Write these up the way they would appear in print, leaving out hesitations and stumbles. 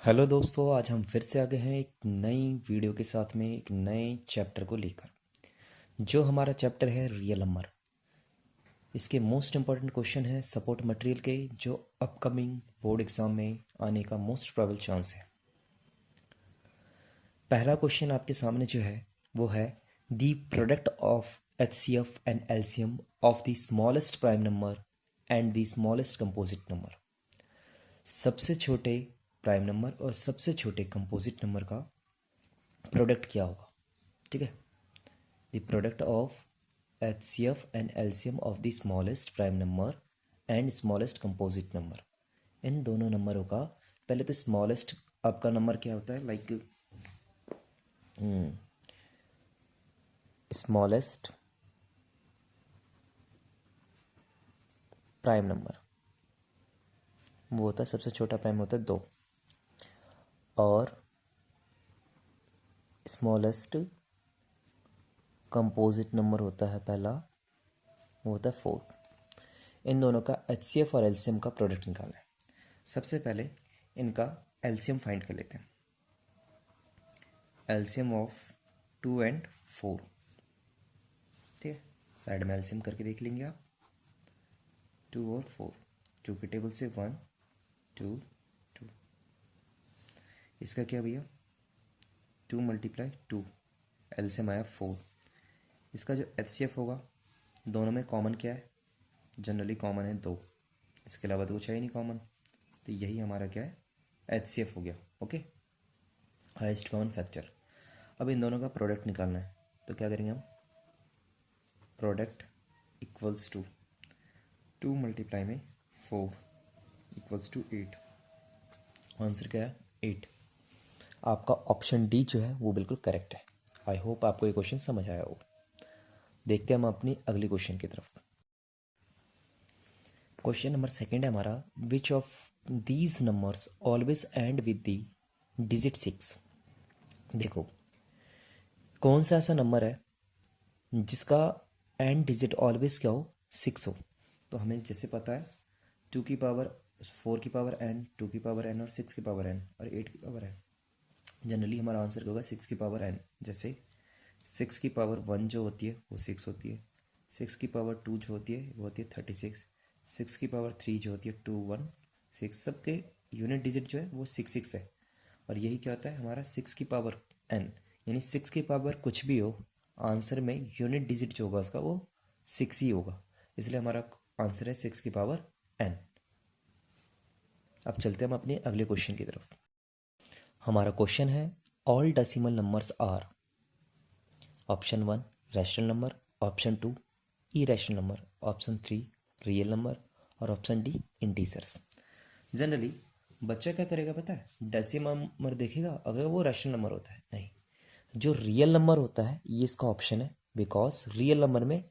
Hello दोस्तों, आज हम फिर से आ गए हैं एक नई वीडियो के साथ में एक नए चैप्टर को लेकर। जो हमारा चैप्टर है रियल नंबर। इसके मोस्ट इम्पॉर्टेंट क्वेश्चन है सपोर्ट मटेरियल के, जो अपकमिंग बोर्ड एग्जाम में आने का मोस्ट प्रोबेबल चांस है। पहला क्वेश्चन आपके सामने जो है वो है the product of HCF and LCM of the smallest prime number and the smallest composite number. सबसे छोटे प्राइम नंबर और सबसे छोटे कंपोजिट नंबर का प्रोडक्ट क्या होगा। ठीक है, the product of HCF and LCM of the smallest prime number and smallest composite number. इन दोनों नंबरों का पहले तो स्मॉलेस्ट आपका नंबर क्या होता है, लाइक स्मॉलेस्ट प्राइम नंबर वो होता है, सबसे छोटा प्राइम होता है 2, और स्मॉलेस्ट कंपोजिट नंबर होता है पहला, वो होता है 4। इन दोनों का HCF और LCM का प्रोडक्ट निकालना है। सबसे पहले इनका LCM फाइंड कर लेते हैं। LCM of 2 and 4। ठीक है, साइड में LCM करके देख लेंगे आप। 2 और 4, 2 के टेबल से 1 2 2। इसका क्या भैया, 2 × 2, LCM आया 4। इसका जो HCF होगा, दोनों में कॉमन क्या है, जनरली कॉमन है 2, इसके अलावा तो कुछ है ही नहीं कॉमन, तो यही हमारा क्या है, HCF हो गया। Okay, highest common factor. अब इन दोनों का प्रोडक्ट निकालना है, तो क्या करेंगे हम, product equals to 2 × 4 equals to 8। Answer क्या है, 8। आपका ऑप्शन डी जो है वो बिल्कुल करेक्ट है। आई होप आपको ये क्वेश्चन समझ आया हो। देखते हैं हम अपनी अगली क्वेश्चन की तरफ। क्वेश्चन नंबर सेकंड है हमारा, which of these numbers always and with the digit 6। देखो, कौन सा ऐसा नंबर है जिसका एंड डिजिट ऑलवेज क्या हो, 6 हो। तो हमें जैसे पता है 2 की पावर 4 की पावर n, 2 की पावर n और 6 की पावर n और 8 की पावर n। जनरली हमारा आंसर होगा 6 की पावर n। जैसे 6 की पावर 1 जो होती है वो 6 होती है, 6 की पावर 2 जो होती है वो होती है 36, 6 की पावर 3 जो होती है 216। सबके यूनिट डिजिट जो है वो 6 है। और यही क्या होता है हमारा 6 की पावर n, यानी 6 की पावर कुछ भी हो, आंसर में यूनिट डिजिट जो होगा उसका वो 6 ही होगा। इसलिए हमारा आंसर है 6 की पावर n। अब चलते हैं हम अपने अगले क्वेश्चन की तरफ। हमारा क्वेश्चन है all decimal numbers are. Option 1 rational number, option 2 irrational number, option 3 real number और ऑप्शन डी इंटीजर्स। जनरली बच्चा क्या करेगा पता है, डेसिमल नंबर देखेगा, अगर वो रैशनल नंबर होता है, नहीं, जो रियल नंबर होता है ये इसका ऑप्शन है, बिकॉज रियल नंबर में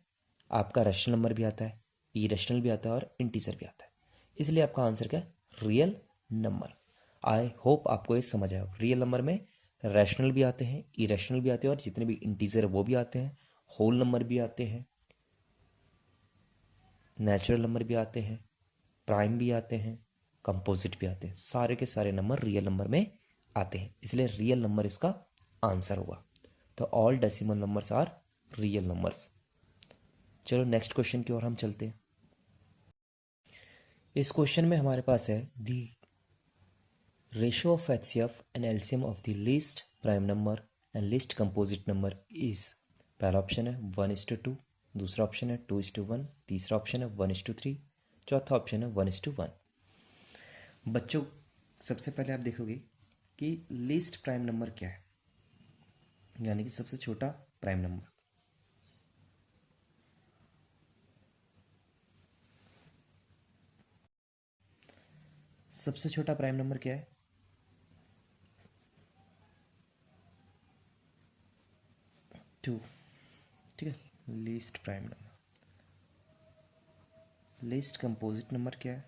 आपका रैशनल नंबर भी आता है, इरेशनल भी आता है और इंटीजर भी आता है। इसलिए आपका आंसर क्या है, रियल नंबर। आई होप आपको ये समझ आया। रियल नंबर में रैशनल भी आते हैं, इरेशनल भी आते हैं और जितने भी इंटीजर वो भी आते हैं, होल नंबर भी आते हैं, नेचुरल नंबर भी आते हैं, प्राइम भी आते हैं, कंपोजिट भी आते हैं। सारे के सारे नंबर रियल नंबर में आते हैं, इसलिए रियल नंबर इसका आंसर होगा। तो all decimal numbers are real numbers. चलो नेक्स्ट क्वेश्चन की ओर हम चलते हैं। इस क्वेश्चन में हमारे पास है दी ratio of HCF and LCM of the least prime number and least composite number is. पहला ऑप्शन है 1:2, दूसरा ऑप्शन है 2:1, तीसरा ऑप्शन है 1:3, चौथा ऑप्शन है 1:1। बच्चों, सबसे पहले आप देखोगे कि लीस्ट प्राइम नंबर क्या है, यानी कि सबसे छोटा प्राइम नंबर। सबसे छोटा प्राइम नंबर क्या है, 2। ठीक है, least prime number. Least composite number क्या है,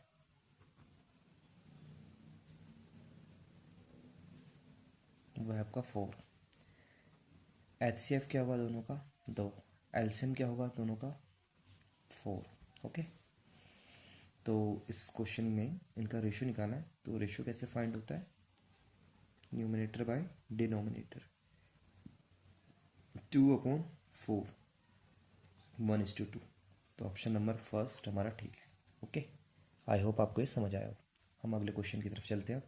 वो है आपका 4। HCF क्या होगा दोनों का, 2। LCM क्या होगा दोनों का, 4। ओके, तो इस क्वेश्चन में इनका रेशियो निकालना है। तो रेशियो कैसे फाइंड होता है, न्यूमिनेटर बाय डिनोमिनेटर, 2/4, 1:2। तो ऑप्शन नंबर फर्स्ट हमारा ठीक है। ओके, आई होप आपको ये समझ आया हो। हम अगले क्वेश्चन की तरफ चलते हैं।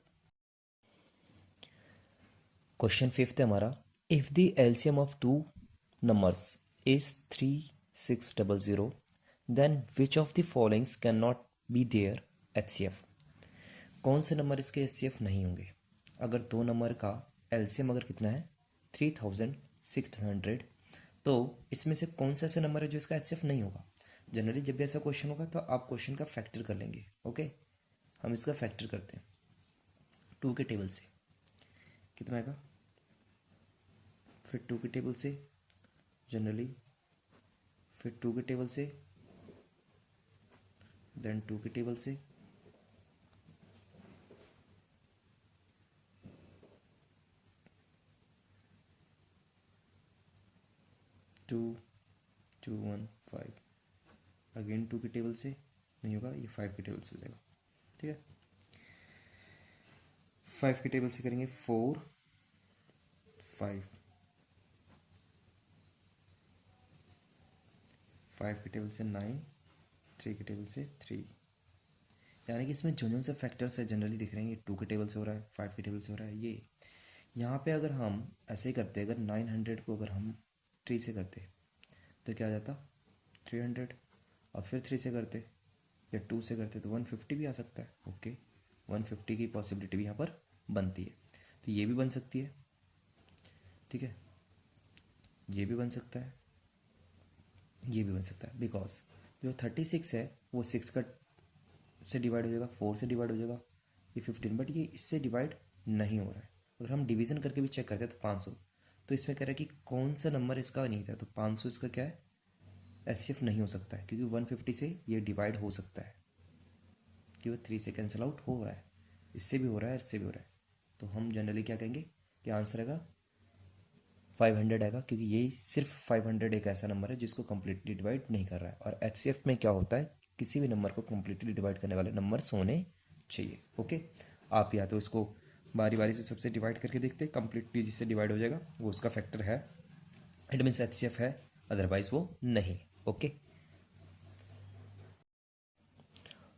क्वेश्चन फिफ्थ है हमारा, if the LCM of two numbers is 3600, then which of the followings can not be their HCF. कौन से नंबर इसके एचसीएफ नहीं होंगे? अगर दो नंबर का एलसीएम अगर कितना है 3600, तो इसमें से कौन सा ऐसा नंबर है जो इसका एचसीएफ नहीं होगा? जनरली जब भी ऐसा क्वेश्चन होगा तो आप क्वेश्चन का फैक्टर कर लेंगे। ओके, हम इसका फैक्टर करते हैं 2 के टेबल से। कितना आएगा? फिर 2 के टेबल से जनरली, फिर 2 के टेबल से, देन 2 के टेबल से, टू 2 1 5, अगेन 2 के टेबल से नहीं होगा, ये 5 के टेबल से हो जाएगा। ठीक है, 5 के टेबल से करेंगे 4 5, 5 के टेबल से 9, 3 के टेबल से 3। यानी कि इसमें जो से फैक्टर्स है जनरली दिख रहे हैं, ये 2 के टेबल से हो रहा है, 5 के टेबल से हो रहा है। ये यहाँ पे अगर हम ऐसे ही करते, अगर 900 को अगर हम 3 से करते तो क्या आ जाता? 300। और फिर 3 से करते या 2 से करते तो 150 भी आ सकता है। ओके, 150 की पॉसिबिलिटी भी यहाँ पर बनती है। तो ये भी बन सकती है, ठीक है, ये भी बन सकता है, ये भी बन सकता है। बिकॉज जो 36 है वो 6 का से डिवाइड हो जाएगा, 4 से डिवाइड हो जाएगा, ये 15, बट ये इससे डिवाइड नहीं हो रहा है। अगर हम डिवीजन करके भी चेक करते हैं तो 500। तो इसमें कह रहा है कि कौन सा नंबर इसका नहीं था, तो 500 इसका क्या है? एचसीएफ नहीं हो सकता है, क्योंकि 150 से ये डिवाइड हो सकता है कि वो 3 से कैंसिल आउट हो रहा है, इससे भी हो रहा है, इससे भी हो रहा है। तो हम जनरली क्या कहेंगे कि आंसर आएगा 500 आएगा, क्योंकि यही सिर्फ 500 एक ऐसा नंबर है जिसको कम्प्लीटली डिवाइड नहीं कर रहा है। और एचसीएफ में क्या होता है, किसी भी नंबर को कम्प्लीटली डिवाइड करने वाले नंबर्स होने चाहिए। ओके, आप या तो इसको बारी बारी से सबसे डिवाइड करके देखते हैं, कम्प्लीटली जिससे डिवाइड हो जाएगा वो उसका फैक्टर है, इट मीन्स एचसीएफ है, अदरवाइज वो नहीं। ओके,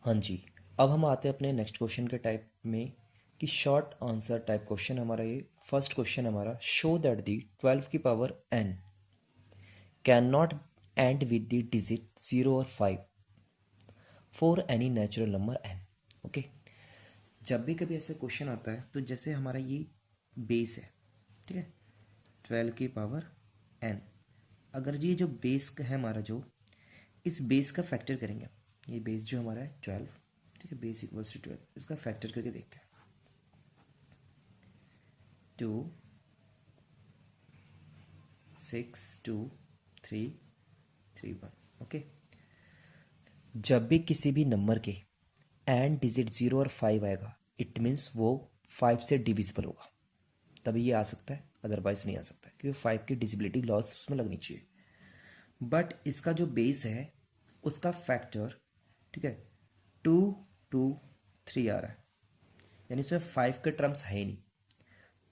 हाँ जी। अब हम आते हैं अपने नेक्स्ट क्वेश्चन के टाइप में कि शॉर्ट आंसर टाइप क्वेश्चन हमारा ये फर्स्ट क्वेश्चन हमारा, शो दैट दी 12 की power n can not and with the digit 0 और 5 for any natural number n। Okay, जब भी कभी ऐसा क्वेश्चन आता है तो जैसे हमारा ये बेस है, ठीक है, 12 की पावर n, अगर ये जो बेस है हमारा, जो इस बेस का फैक्टर करेंगे, ये बेस जो हमारा है 12, ठीक है, बेस इक्वल्स टू 12, इसका फैक्टर करके देखते हैं 2 6 2 3 3 1। ओके, जब भी किसी भी नंबर के एंड डिजिट 0 और 5 आएगा, इट मीन्स वो 5 से डिविजिबल होगा, तभी ये आ सकता है, अदरवाइज नहीं आ सकता, क्योंकि 5 की डिजिबिलिटी लॉस उसमें लगनी चाहिए। बट इसका जो बेस है उसका फैक्टर, ठीक है, 2 2 3 आ रहा है, यानी इसमें 5 के टर्म्स है ही नहीं,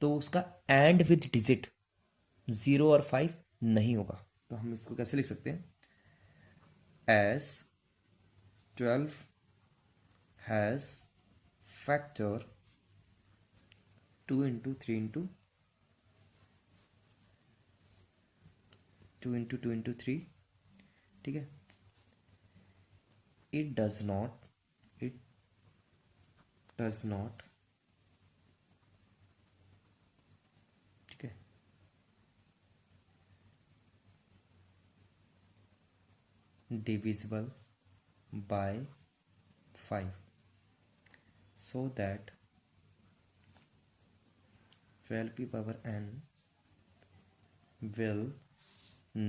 तो उसका एंड विद डिजिट 0 और 5 नहीं होगा। तो हम इसको कैसे लिख सकते हैं? As 12 has factor 2 into 3 into 2 into 2 into 3, ठीक है, इट डज नॉट, ठीक है, divisible by 5, so that 12 की power n will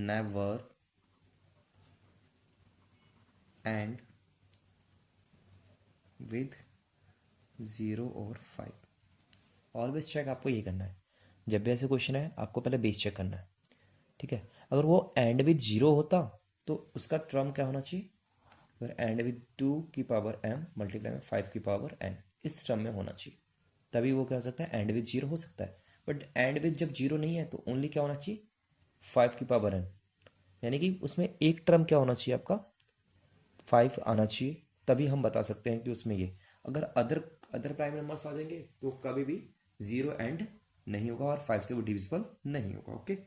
never end with 0 और 5। ऑलवेज चेक आपको ये करना है, जब भी ऐसे क्वेश्चन है आपको पहले बेस चेक करना है, ठीक है। अगर वो एंड विद 0 होता तो उसका टर्म क्या होना चाहिए? अगर एंड विद 2 की पावर m मल्टीप्लाई में 5 की पावर n, इस टर्म में होना चाहिए, तभी वो क्या हो सकता है, एंड विथ जीरो हो सकता है। बट एंड विथ जब जीरो नहीं है तो ओनली क्या होना चाहिए, 5 की पावर n, यानी कि उसमें एक टर्म क्या होना चाहिए आपका, 5 आना चाहिए, तभी हम बता सकते हैं कि उसमें ये। अगर अदर अदर प्राइम नंबर्स आ जाएंगे तो कभी भी जीरो एंड नहीं होगा और 5 से वो डिविजिबल नहीं होगा। ओके,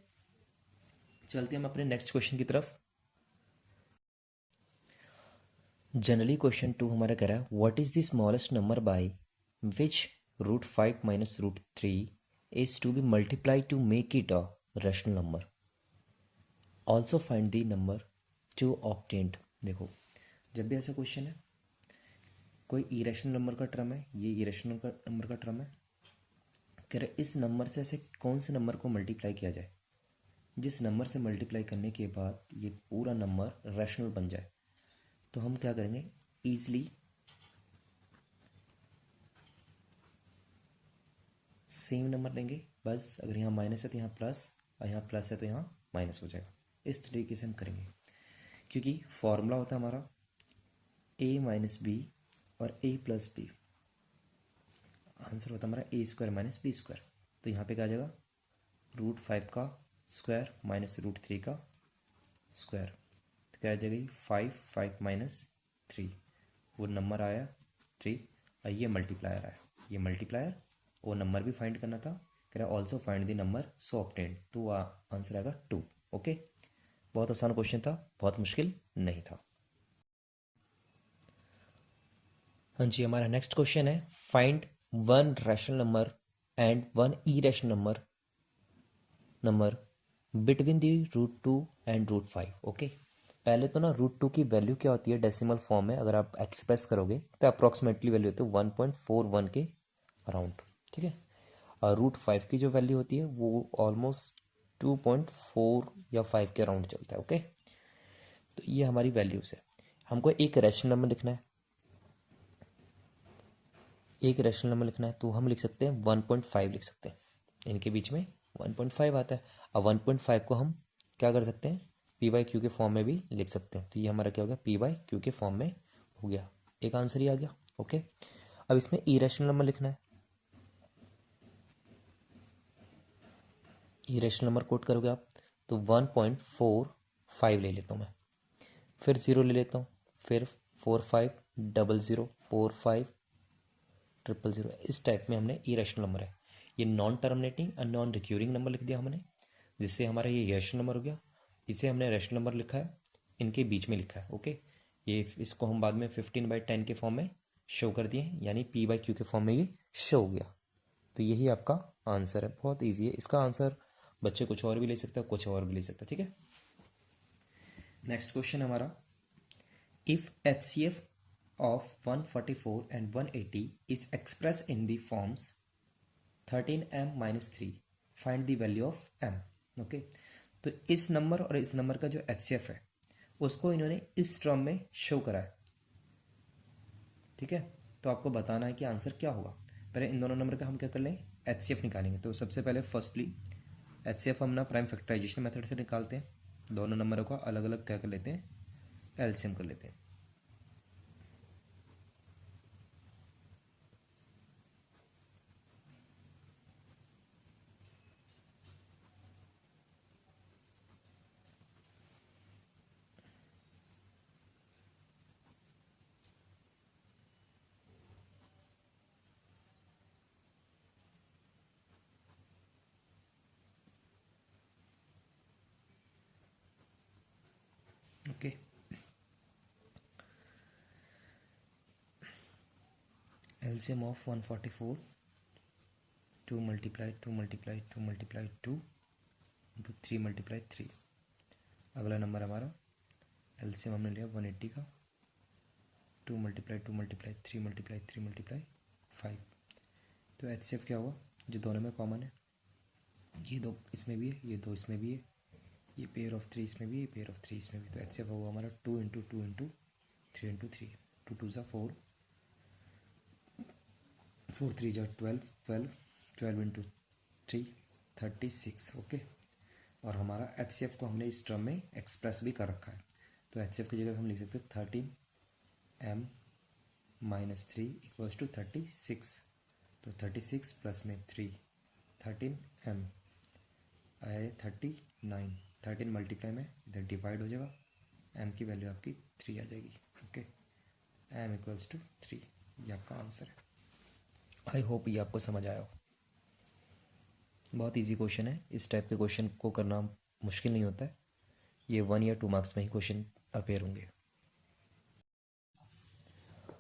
चलते हैं हम अपने नेक्स्ट क्वेश्चन की तरफ। जनरली क्वेश्चन 2 हमारा कह रहा है, what is the smallest number by which √5 minus √3 is to be multiply to make it a rational number, also find the number to obtained. देखो, जब भी ऐसा क्वेश्चन है, कोई इरेशनल नंबर का टर्म है, ये इरेशनल का नंबर का टर्म है, कह रहे इस नंबर से ऐसे कौन से नंबर को मल्टीप्लाई किया जाए जिस नंबर से मल्टीप्लाई करने के बाद ये पूरा नंबर रैशनल बन जाए। तो हम क्या करेंगे, ईजली सेम नंबर लेंगे, बस अगर यहाँ माइनस है तो यहाँ प्लस, और यहाँ प्लस है तो यहाँ माइनस हो जाएगा। इस तरीके से हम करेंगे, क्योंकि फॉर्मूला होता है हमारा a माइनस बी और a प्लस बी, आंसर होता है हमारा a² माइनस b²। तो यहाँ पे क्या आ जाएगा, √5 का स्क्वायर माइनस √3 का स्क्वायर, तो क्या आ जाएगा, 5 माइनस 3, वो नंबर आया 3, और ये मल्टीप्लायर आया, ये मल्टीप्लायर, वो नंबर भी फाइंड करना था, कह रहा also find the number so obtained, तो आंसर आएगा 2। ओके, बहुत आसान क्वेश्चन था, बहुत मुश्किल नहीं था। हाँ जी, हमारा नेक्स्ट क्वेश्चन है, find one rational number and one irrational number between the √2 and √5। Okay, पहले तो ना √2 की वैल्यू क्या होती है डेसिमल फॉर्म में, अगर आप एक्सप्रेस करोगे तो अप्रॉक्सीमेटली वैल्यू होती है 1.41 के अराउंड, ठीक है। और √5 की जो वैल्यू होती है वो ऑलमोस्ट 2.4 या 5 के अराउंड चलता है। ओके, तो ये हमारी वैल्यूज है, हमको एक रैशनल नंबर लिखना है, एक रैशनल नंबर लिखना है, तो हम लिख सकते हैं 1.5 लिख सकते हैं, इनके बीच में 1.5 आता है। अब 1.5 को हम क्या कर सकते हैं, p/q के फॉर्म में भी लिख सकते हैं, तो ये हमारा क्या हो गया, p/q के फॉर्म में हो गया, एक आंसर ही आ गया। ओके, अब इसमें इरेशनल नंबर लिखना है, इरेशनल नंबर कोट करोगे आप तो 1.45 ले लेता हूँ मैं, फिर 0 ले लेता हूँ, फिर 45004500, इस टाइप में हमने इरेशनल नंबर है, ये नॉन टर्मिनेटिंग और नॉन रिक्यूरिंग नंबर लिख दिया हमने, जिससे हमारा ये रैशनल नंबर हो गया। इसे हमने रैशनल नंबर लिखा है, इनके बीच में लिखा है। ओके, ये इसको हम बाद में 15/10 के फॉर्म में शो कर दिए, यानी p/q के फॉर्म में ये शो हो गया। तो यही आपका आंसर है, बहुत ईजी है, इसका आंसर बच्चे कुछ और भी ले सकते हैं, कुछ और भी ले सकते हैं, ठीक है। नेक्स्ट क्वेश्चन हमारा, if HCF of 144 and 180 is expressed in the forms 13m minus 3, find the value of m। Okay, तो इस नंबर और इस नंबर का जो HCF है उसको इन्होंने इस टर्म में शो करा है, ठीक है। तो आपको बताना है कि आंसर क्या होगा। पहले इन दोनों नंबर का हम क्या कर लें, HCF निकालेंगे। तो सबसे पहले फर्स्टली HCF हम ना प्राइम फैक्टराइजेशन मेथड से निकालते हैं, दोनों नंबरों का अलग अलग क्या कर लेते हैं, एलसीएम कर लेते हैं। Okay, LCM of 144, 2 multiply 2 multiply 2 multiply 2 into 3 multiply 3। अगला नंबर हमारा एलसीएम हमने लिया 180 का, 2 मल्टीप्लाई 2 मल्टीप्लाई 3 मल्टीप्लाई 3 मल्टीप्लाई 5। तो HCF क्या होगा, जो दोनों में कॉमन है, ये दो इसमें भी है, ये दो इसमें भी है, ये पेयर ऑफ 3 इसमें भी है, ये पेयर ऑफ 3 इसमें भी। तो HCF होगा हमारा 2 इंटू 2 इंटू 3 इंटू 3, 2 2 ज़ा 4, 4 3 ज़ा 12, 12 12 इंटू 3 36। ओके, और हमारा HCF को हमने इस टर्म में एक्सप्रेस भी कर रखा है, तो HCF की जगह हम लिख सकते हैं 13m माइनस 3 इक्वल्स टू 36। तो तो 36 प्लस में 3 13m आए 39। 13 मल्टीप्लाई में इधर डिवाइड हो जाएगा, m की वैल्यू आपकी 3 आ जाएगी। ओके, m इक्वल्स टू 3, ये आपका आंसर है। आई होप ये आपको समझ आया हो। बहुत इजी क्वेश्चन है, इस टाइप के क्वेश्चन को करना मुश्किल नहीं होता है। ये 1 या 2 मार्क्स में ही क्वेश्चन अपेयर होंगे।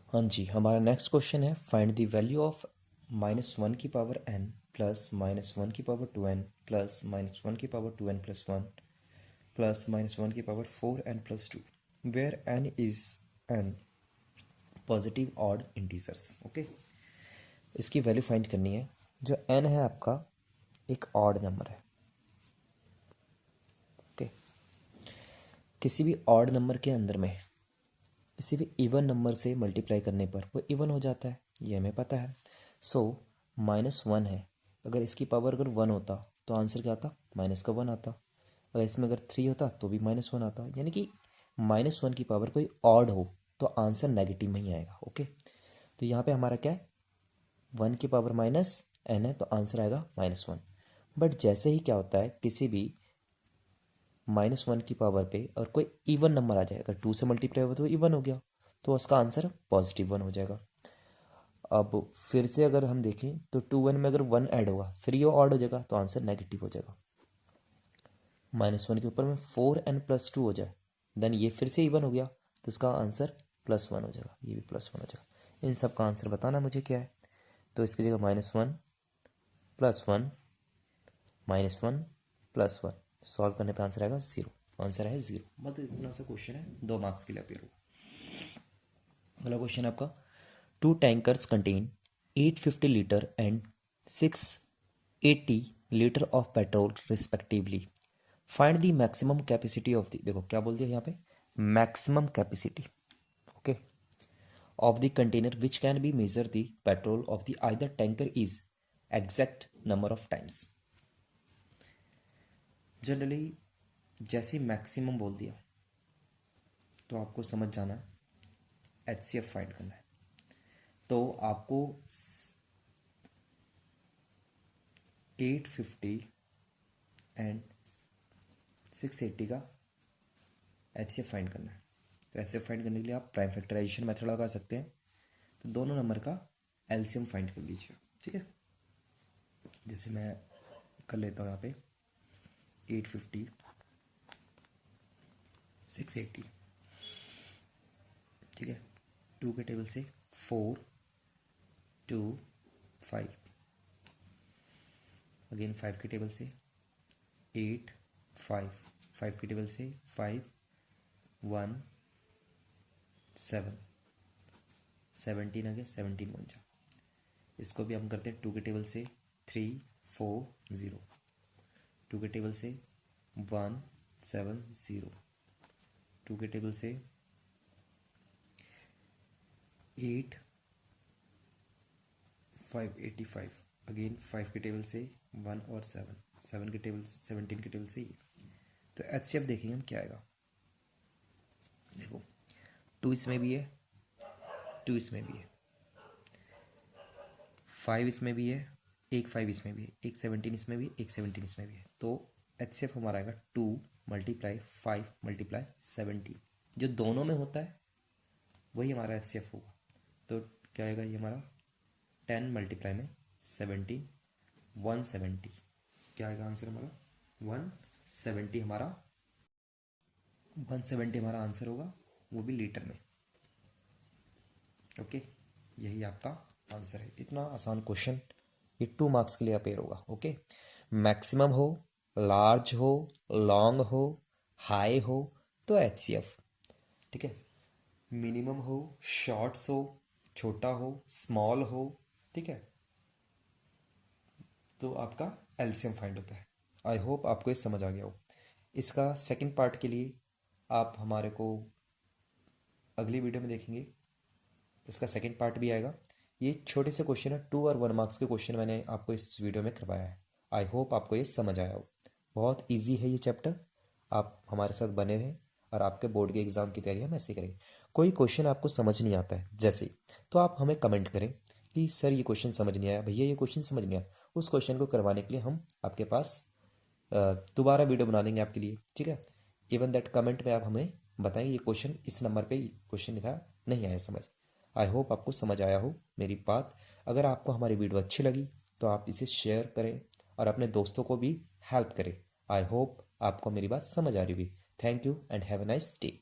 हाँ जी, हमारा नेक्स्ट क्वेश्चन है फाइंड द वैल्यू ऑफ -1 की पावर n प्लस -1 की पावर 2n प्लस -1 की पावर 2n प्लस 1 प्लस -1 की power 4n plus 2 where n is n positive odd integers. Okay, इसकी वैल्यू फाइंड करनी है। जो n है आपका एक ऑड नंबर है। ओके, किसी भी ऑड नंबर के अंदर में किसी भी इवन नंबर से मल्टीप्लाई करने पर वो इवन हो जाता है, ये हमें पता है। सो -1 है, अगर इसकी पावर अगर 1 होता तो आंसर क्या आता, -1 आता। अगर इसमें अगर 3 होता तो भी -1 आता। यानी कि -1 की पावर कोई ऑड हो तो आंसर नेगेटिव में ही आएगा। ओके, तो यहाँ पे हमारा क्या है, 1 की पावर -n है तो आंसर आएगा -1। बट जैसे ही क्या होता है, किसी भी -1 की पावर पे और कोई इवन नंबर आ जाए, अगर 2 से मल्टीप्लाई हुआ तो इवन हो गया, तो उसका आंसर +1 हो जाएगा। अब फिर से अगर हम देखें तो 2n में अगर 1 ऐड होगा फिर ये ऑड हो जाएगा तो आंसर नेगेटिव हो जाएगा। -1 के ऊपर में 4n प्लस 2 हो जाए देन ये फिर से इवन हो गया तो इसका आंसर +1 हो जाएगा, ये भी +1 हो जाएगा। इन सब का आंसर बताना मुझे क्या है, तो इसकी जगह -1 +1 -1 +1 सॉल्व करने पे आंसर आएगा 0। आंसर है 0। मतलब इतना सा क्वेश्चन है, 2 मार्क्स के लिए अपेयर होगा। अगला क्वेश्चन है आपका, 2 tankers contain 850 litre and 680 litre of petrol respectively. Find the maximum capacity of the, देखो क्या बोल दिया यहाँ पे, maximum capacity okay of the container which can be measure the petrol of the either tanker is exact number of times. Generally जैसे maximum बोल दिया तो आपको समझ जाना है HCF फाइंड करना है। तो आपको 850 एंड 680 का HCF फाइंड करना है। तो HCF फाइंड करने के लिए आप प्राइम फैक्टराइजेशन मेथड लगा सकते हैं। तो दोनों नंबर का LCM फाइंड कर लीजिए, ठीक है। जैसे मैं कर लेता हूँ यहाँ पे 850 680, ठीक है। 2 के टेबल से 4 2 5, अगेन 5 के टेबल से 8 5, 5 के टेबल से 5 1 7 17 आ गया, 17 बन जा। इसको भी हम करते हैं 2 के टेबल से 3 4 0, 2 के टेबल से 1 7 0, 2 के टेबल से 8 5 85, अगेन 5 के टेबल से 1 और 7, 7 के टेबल 17 के टेबल से ये। तो HCF देखेंगे हम क्या आएगा। देखो 2 इसमें भी है, 2 इसमें भी है, 5 इसमें भी है, एक 5 इसमें भी है, एक 17 इसमें भी, एक 17 इसमें भी है। तो HCF हमारा आएगा 2 × 5 × 17। जो दोनों में होता है वही हमारा HCF होगा। तो क्या आएगा ये हमारा 10 × 17 170। क्या आएगा आंसर हमारा 170, हमारा 170 हमारा आंसर होगा, वो भी लीटर में। ओके, यही आपका आंसर है। इतना आसान क्वेश्चन ये 2 मार्क्स के लिए अपेयर होगा। ओके, मैक्सिमम हो, लार्ज हो, लॉन्ग हो, हाई हो तो HCF, ठीक है। मिनिमम हो, शॉर्ट्स हो, छोटा हो, स्मॉल हो, ठीक है, तो आपका LCM फाइंड होता है। आई होप आपको ये समझ आ गया हो। इसका सेकंड पार्ट के लिए आप हमारे को अगली वीडियो में देखेंगे, इसका सेकंड पार्ट भी आएगा। ये छोटे से क्वेश्चन है, 2 और 1 मार्क्स के क्वेश्चन मैंने आपको इस वीडियो में करवाया है। आई होप आपको ये समझ आया हो। बहुत ईजी है ये चैप्टर, आप हमारे साथ बने रहें और आपके बोर्ड के एग्ज़ाम की तैयारी हम ऐसे करेंगे। कोई क्वेश्चन आपको समझ नहीं आता है जैसे, तो आप हमें कमेंट करें कि सर ये क्वेश्चन समझ नहीं आया, भैया ये क्वेश्चन समझ नहीं आया, उस क्वेश्चन को करवाने के लिए हम आपके पास दोबारा वीडियो बना देंगे आपके लिए, ठीक है। इवन दैट कमेंट में आप हमें बताएं ये क्वेश्चन इस नंबर पे क्वेश्चन था, नहीं आया समझ। आई होप आपको समझ आया हो मेरी बात। अगर आपको हमारी वीडियो अच्छी लगी तो आप इसे शेयर करें और अपने दोस्तों को भी हेल्प करें। आई होप आपको मेरी बात समझ आ रही होगी। Thank you and have a nice day.